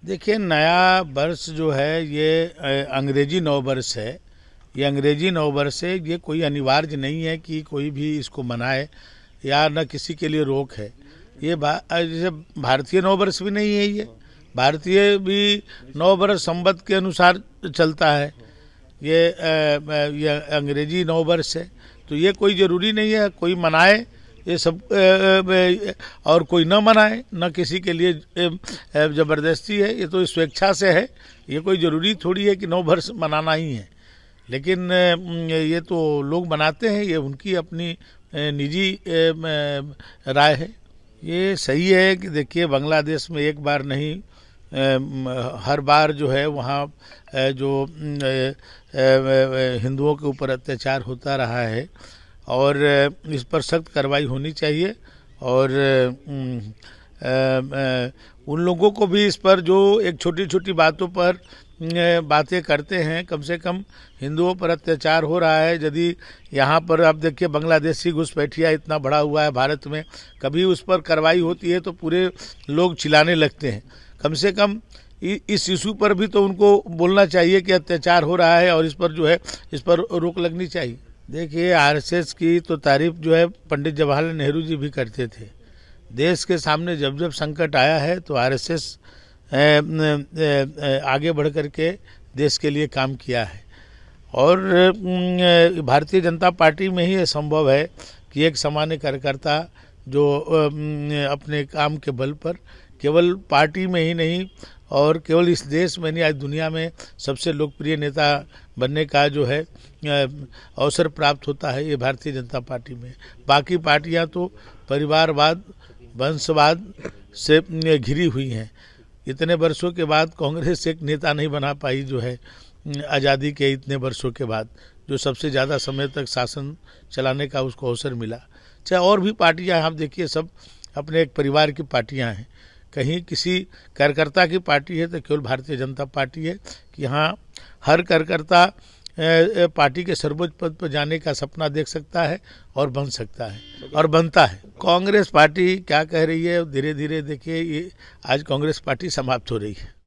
देखिए, नया वर्ष जो है ये अंग्रेजी नव वर्ष है। ये अंग्रेजी नव वर्ष है, ये कोई अनिवार्य नहीं है कि कोई भी इसको मनाए या न किसी के लिए रोक है। ये जैसे भारतीय नव वर्ष भी नहीं है, ये भारतीय भी नव वर्ष संवत के अनुसार चलता है। ये अंग्रेजी नव वर्ष है, तो ये कोई ज़रूरी नहीं है कोई मनाए ये सब और कोई न मनाए, न किसी के लिए ज़बरदस्ती है। ये तो स्वेच्छा से है, ये कोई ज़रूरी थोड़ी है कि नव वर्ष मनाना ही है। लेकिन ये तो लोग मनाते हैं, ये उनकी अपनी निजी राय है। ये सही है कि देखिए, बांग्लादेश में एक बार नहीं हर बार जो है वहाँ जो हिंदुओं के ऊपर अत्याचार होता रहा है और इस पर सख्त कार्रवाई होनी चाहिए। और उन लोगों को भी इस पर जो एक छोटी छोटी बातों पर बातें करते हैं, कम से कम हिंदुओं पर अत्याचार हो रहा है। यदि यहाँ पर आप देखिए बांग्लादेशी घुसपैठिया इतना बढ़ा हुआ है भारत में, कभी उस पर कार्रवाई होती है तो पूरे लोग चिल्लाने लगते हैं। कम से कम इस इशू पर भी तो उनको बोलना चाहिए कि अत्याचार हो रहा है और इस पर जो है इस पर रोक लगनी चाहिए। देखिए, आरएसएस की तो तारीफ जो है पंडित जवाहरलाल नेहरू जी भी करते थे। देश के सामने जब जब संकट आया है तो आरएसएस आगे बढ़ कर के देश के लिए काम किया है। और भारतीय जनता पार्टी में ही ये संभव है कि एक सामान्य कार्यकर्ता जो अपने काम के बल पर केवल पार्टी में ही नहीं और केवल इस देश में नहीं, आज दुनिया में सबसे लोकप्रिय नेता बनने का जो है अवसर प्राप्त होता है, ये भारतीय जनता पार्टी में। बाकी पार्टियां तो परिवारवाद, वंशवाद से घिरी हुई हैं। इतने वर्षों के बाद कांग्रेस एक नेता नहीं बना पाई जो है आज़ादी के इतने वर्षों के बाद, जो सबसे ज़्यादा समय तक शासन चलाने का उसको अवसर मिला। चाहे और भी पार्टियां आप देखिए, सब अपने एक परिवार की पार्टियां हैं। कहीं किसी कार्यकर्ता की पार्टी है तो केवल भारतीय जनता पार्टी है कि यहाँ हर कार्यकर्ता पार्टी के सर्वोच्च पद पर जाने का सपना देख सकता है और बन सकता है और बनता है। कांग्रेस पार्टी क्या कह रही है, धीरे धीरे देखिए ये आज कांग्रेस पार्टी समाप्त हो रही है।